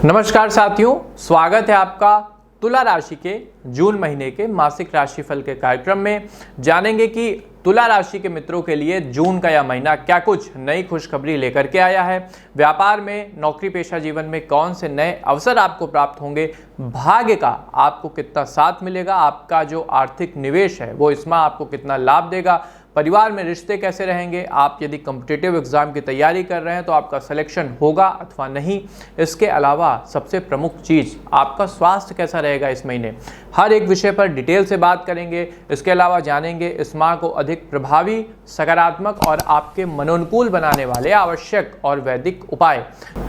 नमस्कार साथियों, स्वागत है आपका तुला राशि के जून महीने के मासिक राशिफल के कार्यक्रम में। जानेंगे कि तुला राशि के मित्रों के लिए जून का यह महीना क्या कुछ नई खुशखबरी लेकर के आया है। व्यापार में, नौकरी पेशा जीवन में कौन से नए अवसर आपको प्राप्त होंगे, भाग्य का आपको कितना साथ मिलेगा, आपका जो आर्थिक निवेश है वो इसमें आपको कितना लाभ देगा, परिवार में रिश्ते कैसे रहेंगे, आप यदि कॉम्पिटिटिव एग्जाम की तैयारी कर रहे हैं तो आपका सिलेक्शन होगा अथवा नहीं। इसके अलावा सबसे प्रमुख चीज़ आपका स्वास्थ्य कैसा रहेगा इस महीने, हर एक विषय पर डिटेल से बात करेंगे। इसके अलावा जानेंगे इस माह को अधिक प्रभावी, सकारात्मक और आपके मनोनुकूल बनाने वाले आवश्यक और वैदिक उपाय।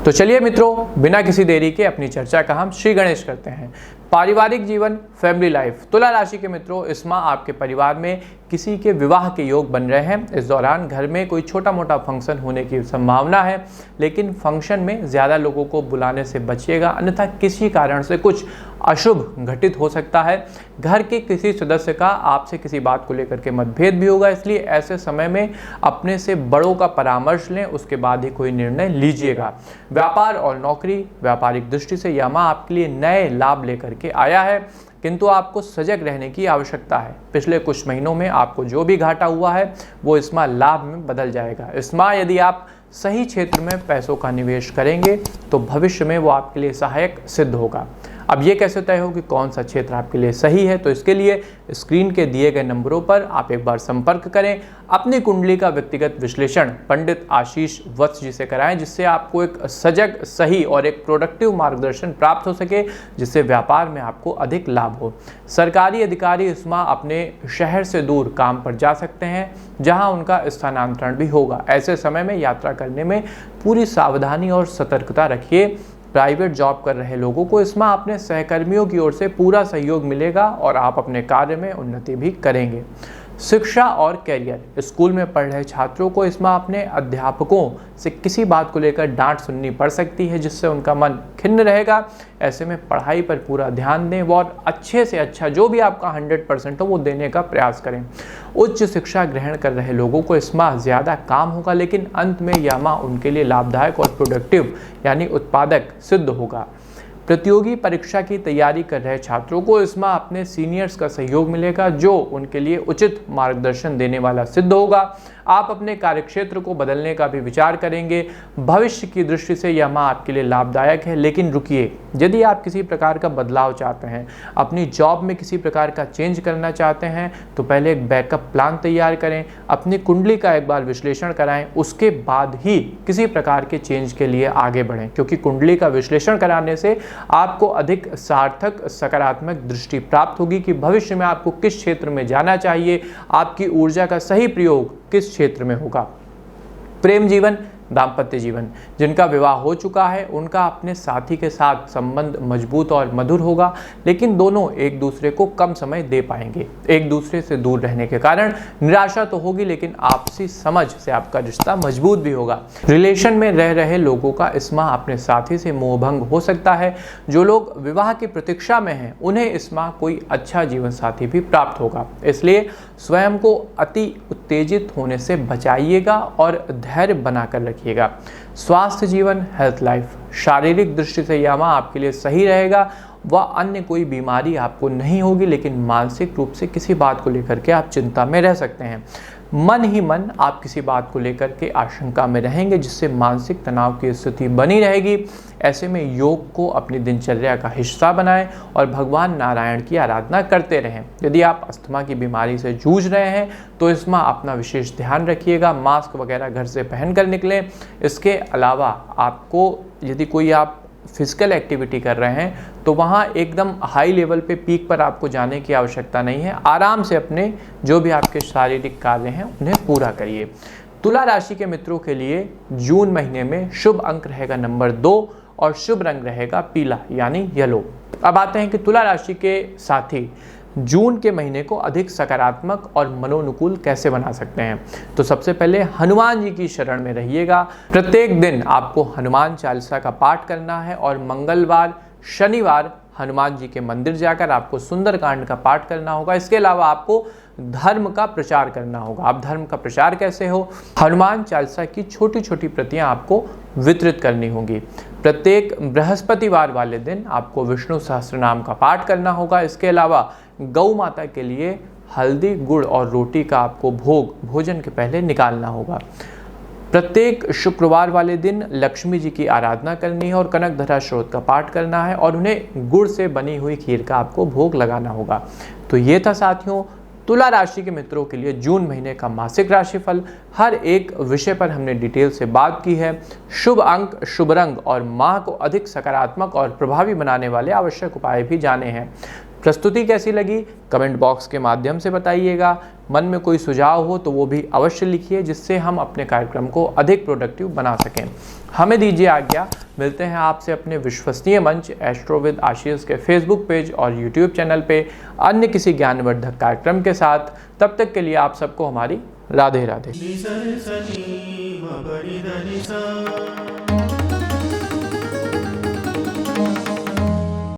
तो चलिए मित्रों, बिना किसी देरी के अपनी चर्चा का हम श्री गणेश करते हैं। पारिवारिक जीवन, फैमिली लाइफ। तुला राशि के मित्रों, इस माह आपके परिवार में किसी के विवाह के योग बन रहे हैं। इस दौरान घर में कोई छोटा मोटा फंक्शन होने की संभावना है, लेकिन फंक्शन में ज़्यादा लोगों को बुलाने से बचिएगा, अन्यथा किसी कारण से कुछ अशुभ घटित हो सकता है। घर के किसी सदस्य का आपसे किसी बात को लेकर के मतभेद भी होगा, इसलिए ऐसे समय में अपने से बड़ों का परामर्श लें, उसके बाद ही कोई निर्णय लीजिएगा। व्यापार और नौकरी, व्यापारिक दृष्टि से यह माह आपके लिए नए लाभ लेकर के आया है, किंतु आपको सजग रहने की आवश्यकता है। पिछले कुछ महीनों में आपको जो भी घाटा हुआ है वो इस माह लाभ में बदल जाएगा। इस माह यदि आप सही क्षेत्र में पैसों का निवेश करेंगे तो भविष्य में वो आपके लिए सहायक सिद्ध होगा। अब ये कैसे तय हो कि कौन सा क्षेत्र आपके लिए सही है, तो इसके लिए स्क्रीन के दिए गए नंबरों पर आप एक बार संपर्क करें। अपनी कुंडली का व्यक्तिगत विश्लेषण पंडित आशीष वत्स जी से कराएं, जिससे आपको एक सजग, सही और एक प्रोडक्टिव मार्गदर्शन प्राप्त हो सके, जिससे व्यापार में आपको अधिक लाभ हो। सरकारी अधिकारी इस माह अपने शहर से दूर काम पर जा सकते हैं, जहां उनका स्थानांतरण भी होगा। ऐसे समय में यात्रा करने में पूरी सावधानी और सतर्कता रखिए। प्राइवेट जॉब कर रहे लोगों को इस माह अपने सहकर्मियों की ओर से पूरा सहयोग मिलेगा और आप अपने कार्य में उन्नति भी करेंगे। शिक्षा और कैरियर। स्कूल में पढ़ रहे छात्रों को इस माह अपने अध्यापकों से किसी बात को लेकर डांट सुननी पड़ सकती है, जिससे उनका मन खिन्न रहेगा। ऐसे में पढ़ाई पर पूरा ध्यान दें और अच्छे से अच्छा जो भी आपका 100% हो वो देने का प्रयास करें। उच्च शिक्षा ग्रहण कर रहे लोगों को इस माह ज़्यादा काम होगा, लेकिन अंत में यह माह उनके लिए लाभदायक और प्रोडक्टिव यानी उत्पादक सिद्ध होगा। प्रतियोगी परीक्षा की तैयारी कर रहे छात्रों को इस माह अपने सीनियर्स का सहयोग मिलेगा, जो उनके लिए उचित मार्गदर्शन देने वाला सिद्ध होगा। आप अपने कार्यक्षेत्र को बदलने का भी विचार करेंगे। भविष्य की दृष्टि से यह माह आपके लिए लाभदायक है, लेकिन रुकिए, यदि आप किसी प्रकार का बदलाव चाहते हैं, अपनी जॉब में किसी प्रकार का चेंज करना चाहते हैं, तो पहले एक बैकअप प्लान तैयार करें, अपनी कुंडली का एक बार विश्लेषण कराएं, उसके बाद ही किसी प्रकार के चेंज के लिए आगे बढ़ें, क्योंकि कुंडली का विश्लेषण कराने से आपको अधिक सार्थक, सकारात्मक दृष्टि प्राप्त होगी कि भविष्य में आपको किस क्षेत्र में जाना चाहिए, आपकी ऊर्जा का सही प्रयोग किस क्षेत्र में होगा। प्रेम जीवन, दाम्पत्य जीवन। जिनका विवाह हो चुका है उनका अपने साथी के साथ संबंध मजबूत और मधुर होगा, लेकिन दोनों एक दूसरे को कम समय दे पाएंगे। एक दूसरे से दूर रहने के कारण निराशा तो होगी, लेकिन आपसी समझ से आपका रिश्ता मजबूत भी होगा। रिलेशन में रह रहे लोगों का इस माह अपने साथी से मोहभंग हो सकता है। जो लोग विवाह की प्रतीक्षा में हैं उन्हें इस माह कोई अच्छा जीवन साथी भी प्राप्त होगा, इसलिए स्वयं को अति उत्तेजित होने से बचाइएगा और धैर्य बनाकर रखिएगा। स्वास्थ्य जीवन, हेल्थ लाइफ। शारीरिक दृष्टि से यह माह आपके लिए सही रहेगा, वह अन्य कोई बीमारी आपको नहीं होगी, लेकिन मानसिक रूप से किसी बात को लेकर के आप चिंता में रह सकते हैं। मन ही मन आप किसी बात को लेकर के आशंका में रहेंगे, जिससे मानसिक तनाव की स्थिति बनी रहेगी। ऐसे में योग को अपनी दिनचर्या का हिस्सा बनाएं और भगवान नारायण की आराधना करते रहें। यदि आप अस्थमा की बीमारी से जूझ रहे हैं तो इस माह अपना विशेष ध्यान रखिएगा, मास्क वगैरह घर से पहन कर निकलें। इसके अलावा आपको यदि कोई आप फिजिकल एक्टिविटी कर रहे हैं तो वहाँ एकदम हाई लेवल पे, पीक पर आपको जाने की आवश्यकता नहीं है। आराम से अपने जो भी आपके शारीरिक कार्य हैं उन्हें पूरा करिए। तुला राशि के मित्रों के लिए जून महीने में शुभ अंक रहेगा नंबर 2 और शुभ रंग रहेगा पीला यानी येलो। अब आते हैं कि तुला राशि के साथी जून के महीने को अधिक सकारात्मक और मनोनुकूल कैसे बना सकते हैं। तो सबसे पहले हनुमान जी की शरण में रहिएगा। प्रत्येक दिन आपको हनुमान चालीसा का पाठ करना है और मंगलवार, शनिवार हनुमान जी के मंदिर जाकर आपको सुंदरकांड का पाठ करना होगा। इसके अलावा आपको धर्म का प्रचार करना होगा। अब धर्म का प्रचार कैसे हो? हनुमान चालीसा की छोटी छोटी प्रतियां आपको वितरित करनी होंगी। प्रत्येक बृहस्पतिवार वाले दिन आपको विष्णु सहस्त्रनाम का पाठ करना होगा। इसके अलावा गौ माता के लिए हल्दी, गुड़ और रोटी का आपको भोग भोजन के पहले निकालना होगा। प्रत्येक शुक्रवार वाले दिन लक्ष्मी जी की आराधना करनी है और कनक धरा स्रोत का पाठ करना है और उन्हें गुड़ से बनी हुई खीर का आपको भोग लगाना होगा। तो ये था साथियों तुला राशि के मित्रों के लिए जून महीने का मासिक राशिफल। हर एक विषय पर हमने डिटेल से बात की है। शुभ अंक, शुभ रंग और माह को अधिक सकारात्मक और प्रभावी बनाने वाले आवश्यक उपाय भी जाने हैं। प्रस्तुति कैसी लगी कमेंट बॉक्स के माध्यम से बताइएगा। मन में कोई सुझाव हो तो वो भी अवश्य लिखिए, जिससे हम अपने कार्यक्रम को अधिक प्रोडक्टिव बना सकें। हमें दीजिए आज्ञा, मिलते हैं आपसे अपने विश्वसनीय मंच एस्ट्रो विद आशीष के फेसबुक पेज और यूट्यूब चैनल पे अन्य किसी ज्ञानवर्धक कार्यक्रम के साथ। तब तक के लिए आप सबको हमारी राधे राधे।